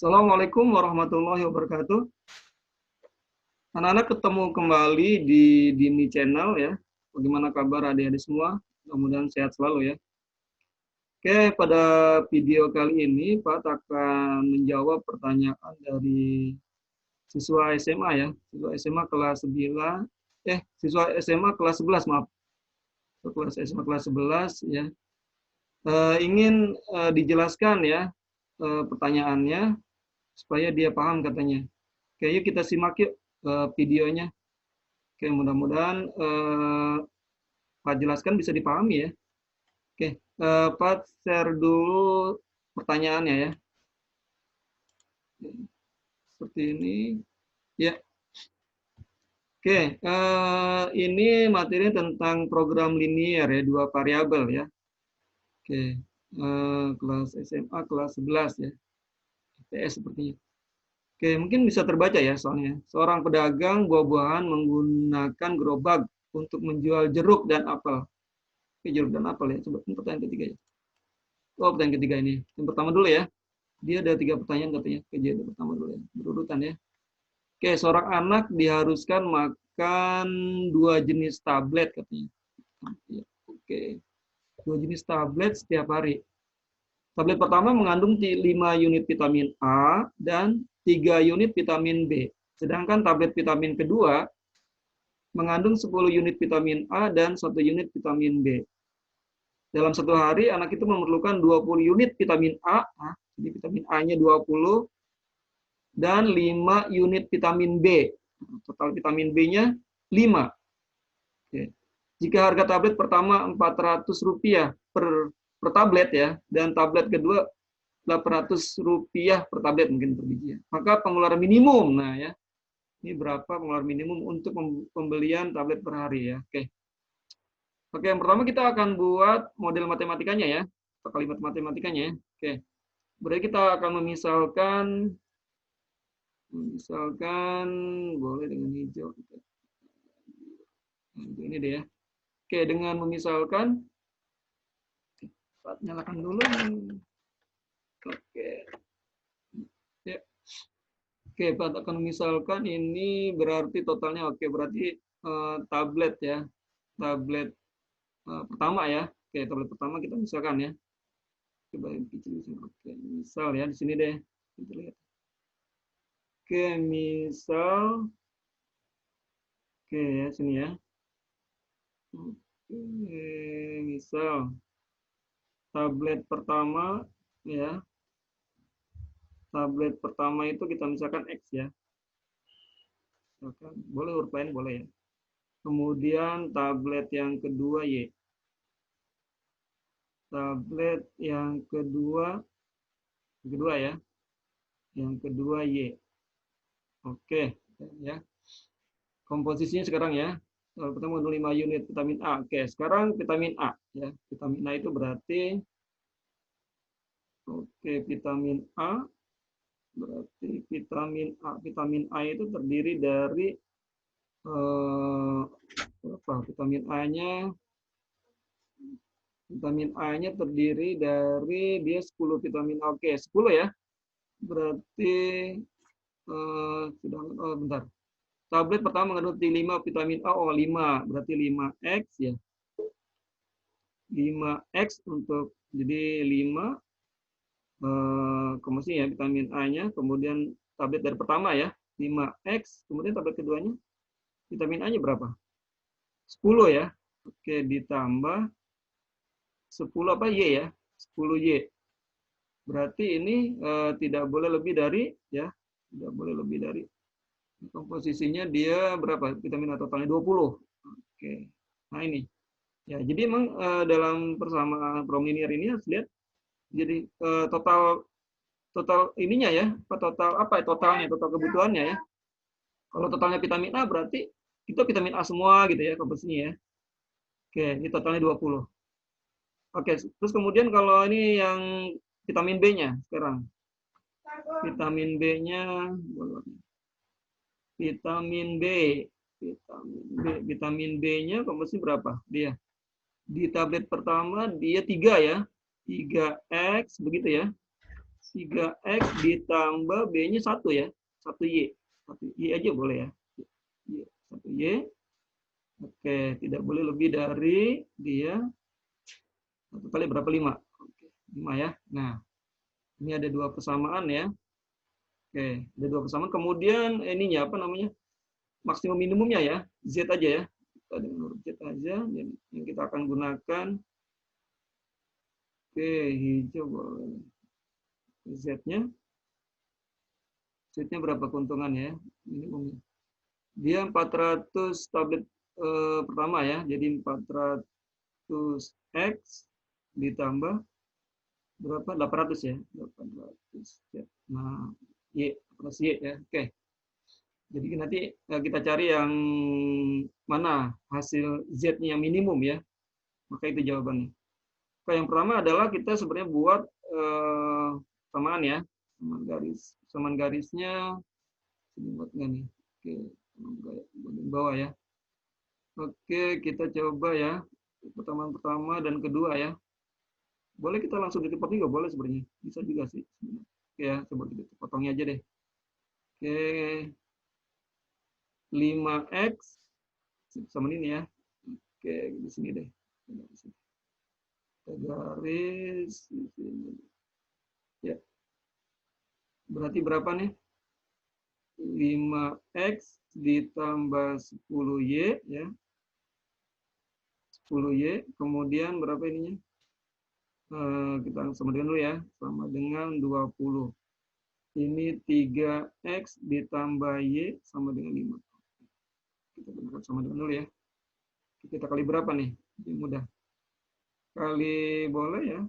Assalamualaikum warahmatullahi wabarakatuh. Anak-anak ketemu kembali di Dini Channel ya. Bagaimana kabar adik-adik semua? Mudah-mudahan sehat selalu ya. Oke, pada video kali ini Pak akan menjawab pertanyaan dari siswa SMA ya. Siswa SMA kelas 9, siswa SMA kelas 11 maaf. Kelas SMA kelas 11 ya. Ingin dijelaskan ya pertanyaannya supaya dia paham katanya. Oke, yuk kita simak yuk videonya. Oke, mudah-mudahan Pak jelaskan bisa dipahami ya. Oke, Pak share dulu pertanyaannya ya. Seperti ini. Ya. Oke, ini materi tentang program linier ya, 2 variabel ya. Oke, kelas SMA kelas 11 ya. IPS sepertinya. Oke, mungkin bisa terbaca ya soalnya. Seorang pedagang buah-buahan menggunakan gerobak untuk menjual jeruk dan apel. Oke, jeruk dan apel ya. Coba pertanyaan ketiga ya. Oh, pertanyaan ketiga ini. Yang pertama dulu ya. Dia ada 3 pertanyaan katanya. Oke, jadi pertama dulu ya. Berurutan ya. Oke, seorang anak diharuskan makan 2 jenis tablet katanya. Oke, 2 jenis tablet setiap hari. Tablet pertama mengandung 5 unit vitamin A dan 3 unit vitamin B. Sedangkan tablet vitamin kedua mengandung 10 unit vitamin A dan 1 unit vitamin B. Dalam satu hari, anak itu memerlukan 20 unit vitamin A, jadi vitamin A-nya 20, dan 5 unit vitamin B. Total vitamin B-nya 5. Oke. Jika harga tablet pertama Rp400 per tablet ya, dan tablet kedua Rp800 per tablet mungkin per biji ya. Maka pengeluaran minimum, nah ya, ini berapa pengeluaran minimum untuk pembelian tablet per hari ya. Oke. Oke, yang pertama kita akan buat model matematikanya ya, atau kalimat matematikanya ya. Oke. Berarti kita akan misalkan boleh dengan hijau. Ini deh ya. Oke, dengan memisalkan, nyalakan dulu. Oke. Ya. Oke, Pak akan misalkan ini berarti totalnya oke, berarti tablet ya. Tablet pertama ya. Oke, tablet pertama kita misalkan ya. Coba yang kecil di sini. Oke, misal ya di sini deh. Kita lihat. Oke, misal. Oke, ya sini ya. Oke, misal tablet pertama ya. Tablet pertama itu kita misalkan X ya. Misalkan, boleh huruf lain boleh ya. Kemudian tablet yang kedua Y. Tablet yang kedua ya. Yang kedua Y. Oke, ya. Komposisinya sekarang ya. Pertama 5 unit vitamin A. Oke, sekarang vitamin A ya. Vitamin A itu berarti vitamin A berarti vitamin A itu terdiri dari vitamin A-nya terdiri dari dia 10 vitamin A. Oke, 10 ya. Berarti bentar. Tablet pertama mengandung 5 vitamin A, 5, berarti 5X ya. 5X untuk jadi 5 kemudian ya vitamin A-nya, kemudian tablet dari pertama ya, 5X, kemudian tablet keduanya vitamin A-nya berapa? 10 ya. Oke, ditambah 10 apa Y ya? 10Y. Berarti ini tidak boleh lebih dari ya, tidak boleh lebih dari komposisinya dia berapa? Vitamin A totalnya 20. Oke. Nah, ini. Ya, jadi memang dalam persamaan prominier ini harus lihat jadi total ininya ya, totalnya, total kebutuhannya ya. Kalau totalnya vitamin A berarti itu vitamin A semua gitu ya komposisinya ya. Oke, ini totalnya 20. Oke, terus kemudian kalau ini yang vitamin B-nya sekarang. Vitamin B-nya vitamin B-nya komposisi berapa? Dia di tablet pertama dia 3 ya. 3X begitu ya. 3X ditambah B-nya 1 ya. 1Y. 1Y aja boleh ya. 1Y. Oke, tidak boleh lebih dari dia. 1 kali berapa? 5. Oke, 5 ya. Nah, ini ada 2 persamaan ya. Oke, ada 2 persamaan. Kemudian ininya apa namanya? Maksimum minimumnya ya. Z aja ya. Kita dengan huruf Z aja. Yang kita akan gunakan. Oke, hijau boleh. Z-nya. Z-nya berapa keuntungan ya? Minimumnya. Dia 400 tablet pertama ya. Jadi 400X ditambah berapa? 800 ya. 800 Z. Nah, Y plus Y ya. Oke. Jadi nanti kita cari yang mana hasil Z-nya yang minimum ya. Maka itu jawabannya. Oke, yang pertama adalah kita sebenarnya buat samaan ya. Samaan garisnya ini buat nggak nih? Oke, bagian bawah ya. Oke, kita coba ya. Pertama dan kedua ya. Boleh kita langsung dititik juga boleh sebenarnya. Bisa juga sih. Oke ya, coba kita potongnya aja deh. Oke. 5X sama ini ya. Oke, di sini deh. Kita garis di sini. Ya. Berarti berapa nih? 5X ditambah 10Y ya. 10Y, kemudian berapa ininya? Kita sama dengan dulu ya, sama dengan 20. Ini 3X ditambah Y sama dengan 5. Kita gunakan sama dengan dulu ya. Kita kali berapa nih? Lebih mudah. Kali boleh ya.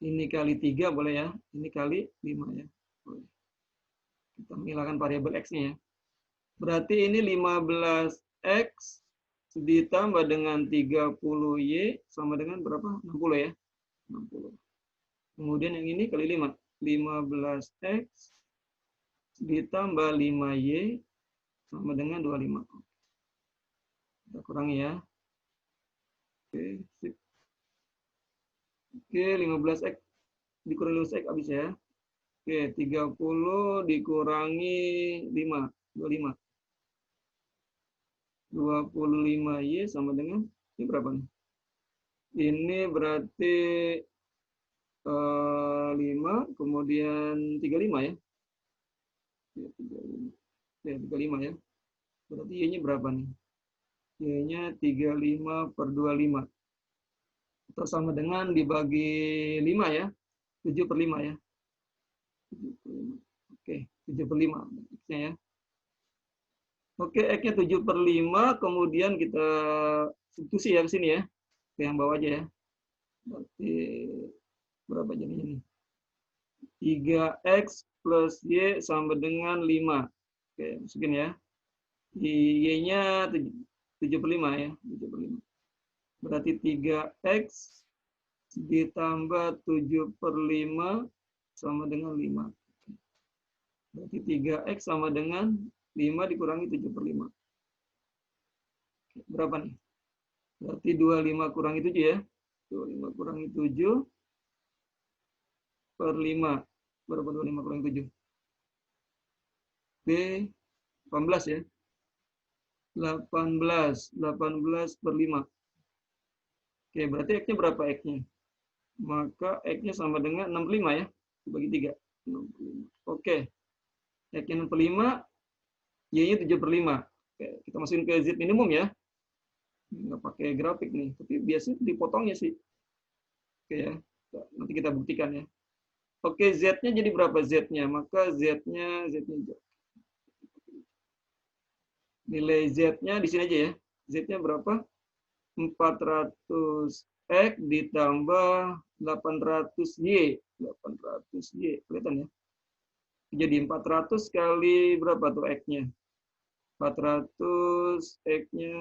Ini kali 3 boleh ya. Ini kali 5 ya. Boleh. Kita menghilangkan variabel X-nya ya. Berarti ini 15X ditambah dengan 30Y sama dengan berapa? 60 ya. 60. Kemudian yang ini kali 5. 15X ditambah 5Y sama dengan 25. Kita kurangi ya. Oke, sip. Oke, 15X dikurangi 15X habis ya. Oke, 30 dikurangi 5, 25. 25Y sama dengan, ini berapa nih? Ini berarti 5, kemudian 35 ya. 35 ya. Berarti Y-nya berapa nih? Y-nya 35 per 25. Atau sama dengan dibagi 5 ya. 7 per 5 ya. 7 per 5. Oke, 7 per 5. X-nya ya. Oke, X-nya 7 per 5. Kemudian kita substitusi ya ke sini ya. Ke yang bawah aja ya. Berarti berapa jadinya nih? 3X plus Y sama dengan 5. Oke, masukin ya. Y-nya 7 per 5 ya. 7 per 5. Berarti 3X ditambah 7 per 5 sama dengan 5. Berarti 3X sama dengan 5 dikurangi 7 per 5. Berapa nih? Berarti 25 kurangi 7 ya. 25 kurangi 7 per 5. Berapa 25 kurangi 7? B 18 ya. 18 per 5. Oke, berarti X-nya berapa X-nya? Maka X-nya sama dengan 65 ya. Dibagi 3. 65. Oke. X-nya 65, Y-nya 7 per 5. Oke, kita masukin ke Z minimum ya. Nggak pakai grafik nih. Tapi biasanya dipotongnya sih. Oke ya. Nanti kita buktikan ya. Oke, Z-nya jadi berapa Z-nya? Maka Z-nya nilai Z-nya di sini aja ya. Z-nya berapa? 400X ditambah 800Y. 800Y. Kelihatan ya? Jadi 400 kali berapa tuh X-nya? 400 X-nya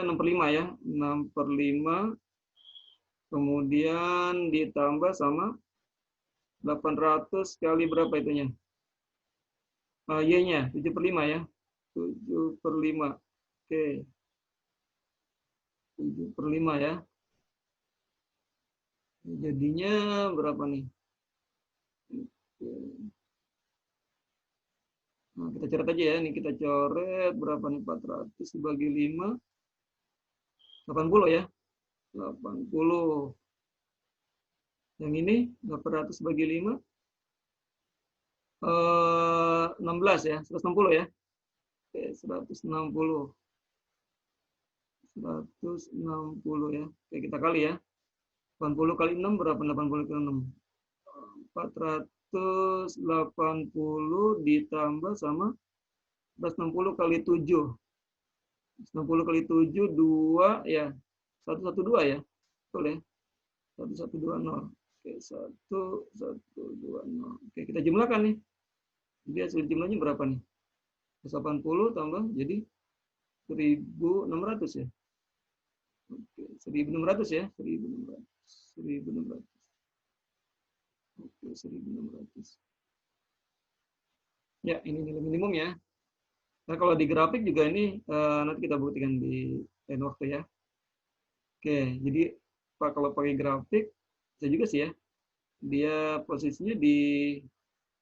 6 per 5 ya. 6 per 5. Kemudian ditambah sama 800 kali berapa itunya? Y-nya 7 per 5 ya. 7 per 5. Oke. 7 per 5 ya. Jadinya berapa nih? Nah, kita coret aja ya. Ini kita coret berapa nih? 400 dibagi 5. 80 ya. 80. Yang ini 800 bagi 5. 16 ya. 160 ya. Oke, 160. 160 ya. Oke, kita kali ya. 80 kali 6 berapa? 80 kali 6. 480 ditambah sama 160 kali 7. 160 kali 7, 2 ya. 112 ya. Betul ya. 1120. Oke, 1120. Oke, kita jumlahkan nih. Jadi hasil jumlahnya berapa nih? 180 tambah jadi 1.600 ya. Oke, 1.600 ya. 1.600. 1.600. Oke, 1.600. Ya, ini nilai minimum ya. Nah, kalau di grafik juga ini nanti kita buktikan di lain waktu ya. Oke, jadi kalau pakai grafik, bisa juga sih ya. Dia posisinya di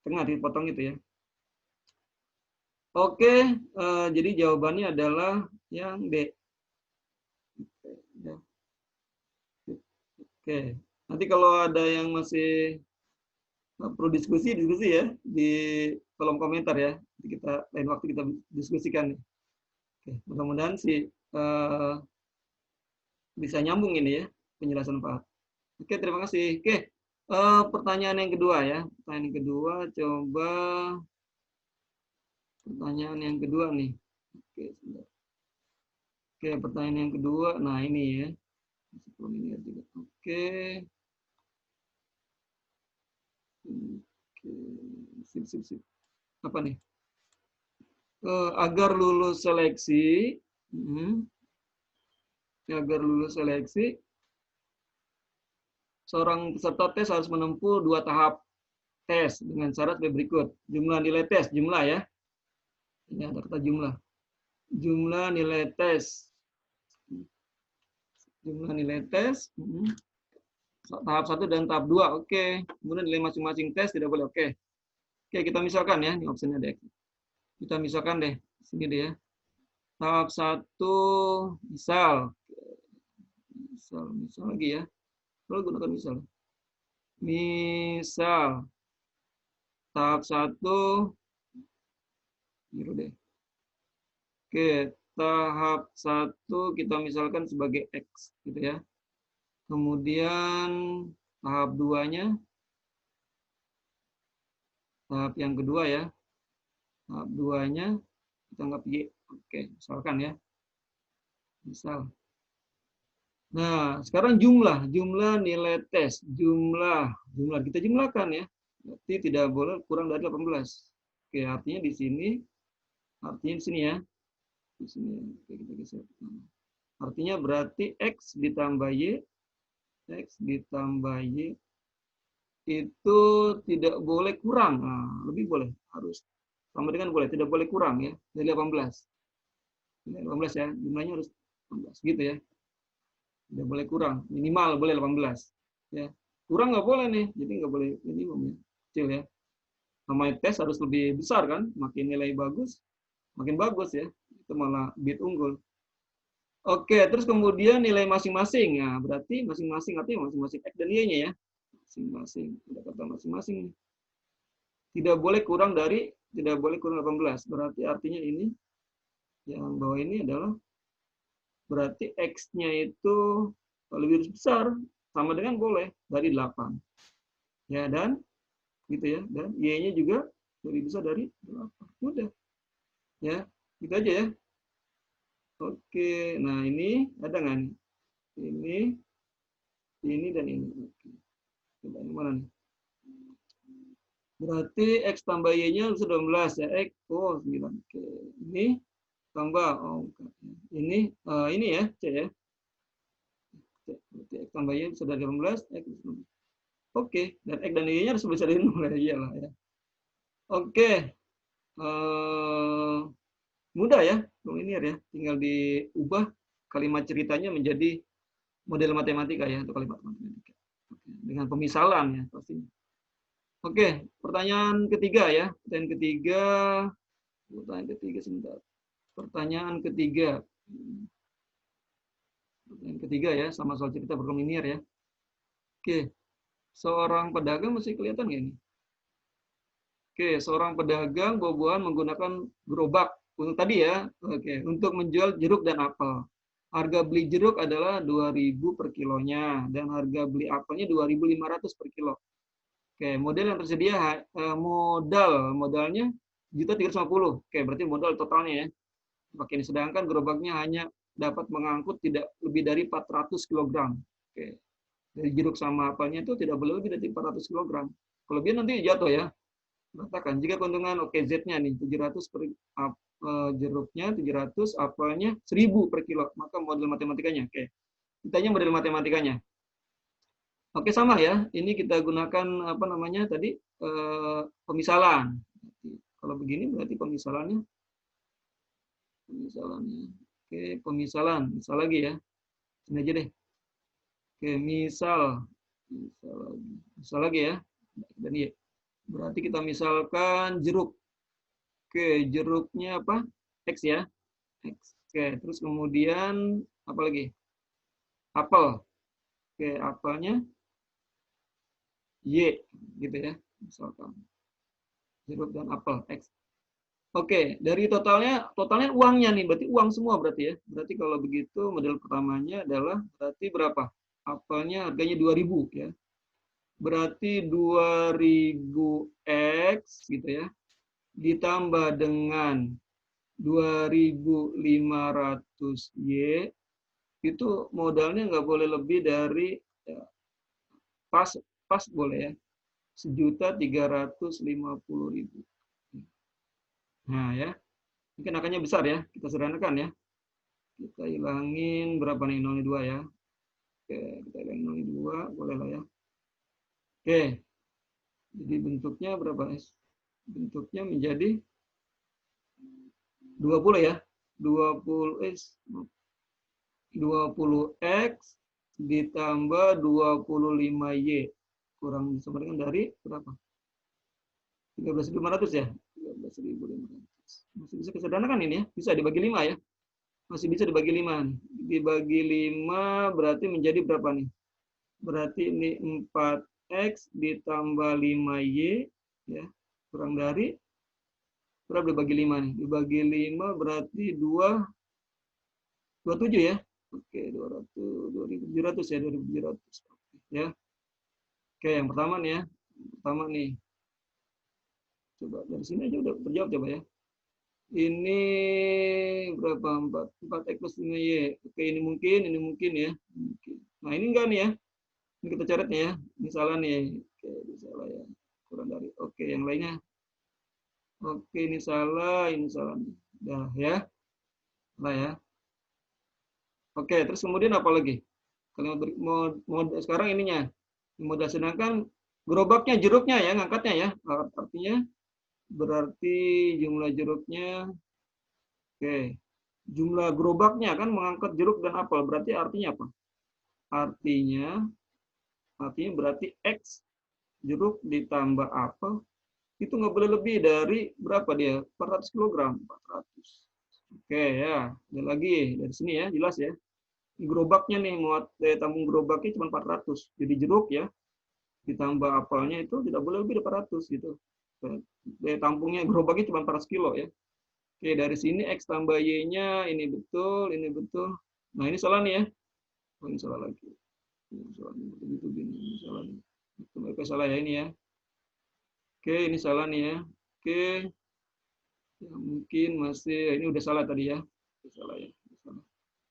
tengah, dipotong itu ya. Oke, jadi jawabannya adalah yang D. Oke, nanti kalau ada yang masih perlu diskusi ya di kolom komentar ya. Nanti kita lain waktu kita diskusikan. Oke, mudah-mudahan sih bisa nyambung ini ya penjelasan Pak. Oke, terima kasih. Oke, pertanyaan yang kedua ya. Pertanyaan yang kedua, coba pertanyaan yang kedua nih. Oke, sebentar. Oke, pertanyaan yang kedua. Nah, ini ya. Oke. Oke. Sip. Apa nih? Agar lulus seleksi, agar lulus seleksi, seorang peserta tes harus menempuh 2 tahap tes dengan syarat berikut. Jumlah nilai tes, jumlah ya. Ini ada kata jumlah. Jumlah nilai tes. Jumlah nilai tes. Tahap 1 dan tahap 2. Oke. Kemudian nilai masing-masing tes tidak boleh. Oke. Oke, kita misalkan ya. Ini opsinya deh. Kita misalkan deh. Sini deh ya. Tahap 1 misal lagi ya. Kalau gunakan misal. Misal tahap 1 biru deh. Oke, tahap 1 kita misalkan sebagai X gitu ya. Kemudian tahap 2-nya tahap yang kedua ya. Tahap 2-nya kita anggap Y. Oke, misalkan ya. Misal. Nah, sekarang jumlah nilai tes, jumlah kita jumlahkan ya. Berarti tidak boleh kurang dari 18. Oke, artinya di sini ya. Di sini oke, kita geser. Artinya berarti X ditambah Y itu tidak boleh kurang. Nah, lebih boleh, harus sama dengan boleh, tidak boleh kurang ya dari 18. 18 ya, jumlahnya harus 18 gitu ya. Tidak boleh kurang, minimal boleh 18 ya. Kurang nggak boleh nih, jadi nggak boleh minimum ya, kecil ya. Namanya tes harus lebih besar kan, makin nilai bagus, makin bagus ya. Itu malah bit unggul. Oke, terus kemudian nilai masing-masing. Ya, berarti masing-masing artinya masing-masing X dan Y-nya ya. Masing-masing, ada kata masing-masing. Tidak boleh kurang 18. Berarti artinya ini yang bawah ini adalah berarti X-nya itu lebih besar, sama dengan boleh dari 8. Ya, dan gitu ya. Dan Y-nya juga lebih besar dari 8. Udah. Ya, gitu aja ya. Oke, nah ini ada nggak nih? Ini dan ini. Oke. Coba yang mana nih? Berarti X tambah Y-nya 19 ya. X, 9. Oke. Ini tambah, ini ya, C ya. Berarti X tambah Y sudah 18, X 19. Oke, dan X dan Y-nya harus bisa dari 0 ya. Iyalah ya. Oke. Mudah ya, linear ya. Tinggal diubah kalimat ceritanya menjadi model matematika ya, untuk kalimat matematika. Oke. dengan pemisalan ya pastinya. Oke, pertanyaan ketiga ya. Pertanyaan ketiga sebentar. Pertanyaan ketiga. Pertanyaan ketiga ya, sama soal cerita program linear ya. Oke, seorang pedagang masih kelihatan nggak ini? Oke, seorang pedagang buah-buahan menggunakan gerobak untuk tadi ya. Oke, untuk menjual jeruk dan apel. Harga beli jeruk adalah 2.000 per kilonya dan harga beli apelnya 2.500 per kilo. Oke, modal yang tersedia modalnya 1.350. Oke, berarti modal totalnya ya. Pakai ini sedangkan gerobaknya hanya dapat mengangkut tidak lebih dari 400 kg. Oke. Dari jeruk sama apelnya itu tidak boleh lebih dari 400 kg. Kelebihan nanti jatuh ya. Katakan jika keuntungan oke Z-nya nih 700 per jeruknya 700, apelnya 1.000 per kilo, maka model matematikanya. Oke. Kitanya model matematikanya. Oke, sama ya. Ini kita gunakan apa namanya tadi pemisalan. Kalau begini berarti pemisalannya. Oke, pemisalan. Misal lagi ya. Ini aja deh. Oke, misal lagi ya. Dan ya. Berarti kita misalkan jeruk. Oke, jeruknya apa? X ya. X. Oke, terus kemudian apa lagi? Apel. Oke, apelnya Y gitu ya. Misalkan jeruk dan apel X. Oke, dari totalnya uangnya nih, berarti uang semua berarti ya. Berarti kalau begitu model pertamanya adalah berarti berapa? Apelnya harganya 2.000 ya. Berarti 2.000 X gitu ya. Ditambah dengan 2.500 Y, itu modalnya nggak boleh lebih dari ya, pas boleh ya, 1.350.000. Nah ya, mungkin angkanya besar ya, kita sederhanakan ya. Kita hilangin berapa nih, 0 2 ya. Oke, kita hilangin 0 2, boleh lah ya. Oke, jadi bentuknya berapa? Bentuknya menjadi 20 ya. 20X ditambah 25Y kurang sama dengan dari berapa? 13.500 ya? 13.500. Masih bisa kesederhanakan ini ya? Bisa dibagi 5 ya? Masih bisa dibagi 5. Dibagi 5 berarti menjadi berapa nih? Berarti ini 4X ditambah 5Y ya. Kurang dari berapa dibagi 5 nih? Dibagi 5 berarti 27 ya. Oke, 2.700 ya, 2.700. Ya. Oke, yang pertama nih ya. Pertama nih. Coba dari sini aja udah terjawab coba ya. Ini berapa? 4X plus 5Y. Oke, ini mungkin ya. Nah, ini enggak nih ya. Ini kita coret nih ya. Ini salah nih. Oke, ini salah ya. Kurang dari. Oke, yang lainnya. Oke, ini salah nih. Dah ya. Nah ya. Oke, terus kemudian apa lagi? Kalau mau sekarang ininya. Modal sedangkan gerobaknya, jeruknya ya, ngangkatnya ya. Artinya berarti jumlah jeruknya. Oke. Jumlah gerobaknya kan mengangkat jeruk dan apel. Berarti artinya apa? Artinya berarti X jeruk ditambah apel itu nggak boleh lebih dari berapa dia? 400 kg. 400. Oke ya. Ada lagi dari sini ya, jelas ya. Gerobaknya nih, muat daya tampung gerobaknya cuma 400. Jadi jeruk ya, ditambah apelnya itu tidak boleh lebih dari 400 gitu. Daya tampungnya gerobaknya cuma 400 kilo ya. Oke, dari sini X tambah Y-nya, ini betul, ini betul. Nah, ini salah nih ya. Oh, ini salah lagi. Ini salah nih, ini salah nih. Itu salah ya ini ya. Oke, ini salah nih ya. Oke. Ya, mungkin masih, ini udah salah tadi ya. Udah salah ya. Udah salah.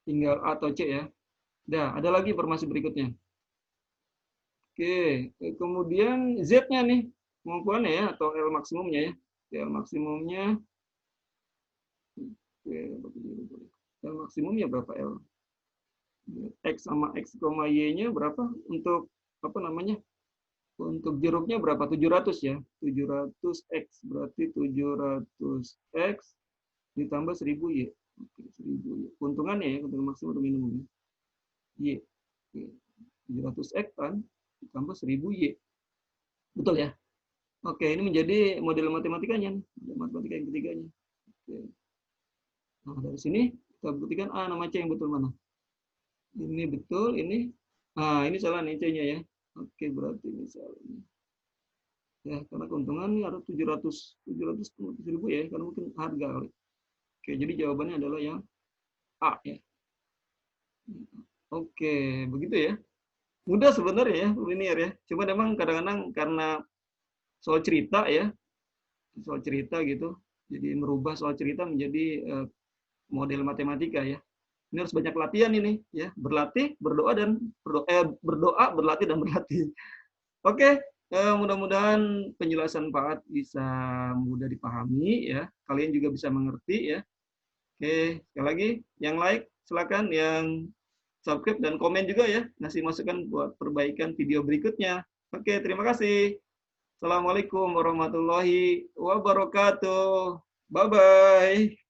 Tinggal A atau C ya. Nah, ada lagi informasi berikutnya. Oke, kemudian Z-nya nih, kemampuannya ya, atau L maksimumnya ya. L maksimumnya, L maksimumnya berapa L? X sama X, Y-nya berapa? Untuk apa namanya? Untuk jeruknya berapa? 700 ya. 700X berarti 700X ditambah 1000 Y. Oke, 1000 Y. Keuntungannya ya, keuntungan maksimum untuk minimum. Y. 700X kan ditambah 1000Y. Betul ya? Oke, ini menjadi model matematikanya nih. Model matematika yang ketiganya. Oke. Nah, dari sini kita buktikan A nama C yang betul mana. Ini betul, ini. Ini salah nih C-nya ya. Oke, berarti ini salah. Ya, karena keuntungan ini ada 700 ribu ya, karena mungkin harga kali. Oke, jadi jawabannya adalah yang A ya. Oke, begitu ya. Mudah sebenarnya ya, linear ya. Cuma memang kadang-kadang karena soal cerita ya, soal cerita gitu. Jadi merubah soal cerita menjadi model matematika ya. Ini harus banyak latihan ini ya, berlatih, berdoa dan berdoa, berlatih dan berlatih. Oke, mudah-mudahan penjelasan Pak Ad bisa mudah dipahami ya. Kalian juga bisa mengerti ya. Oke, sekali lagi yang like silakan, yang subscribe dan komen juga ya, ngasih masukan buat perbaikan video berikutnya. Oke, terima kasih. Assalamualaikum warahmatullahi wabarakatuh. Bye-bye.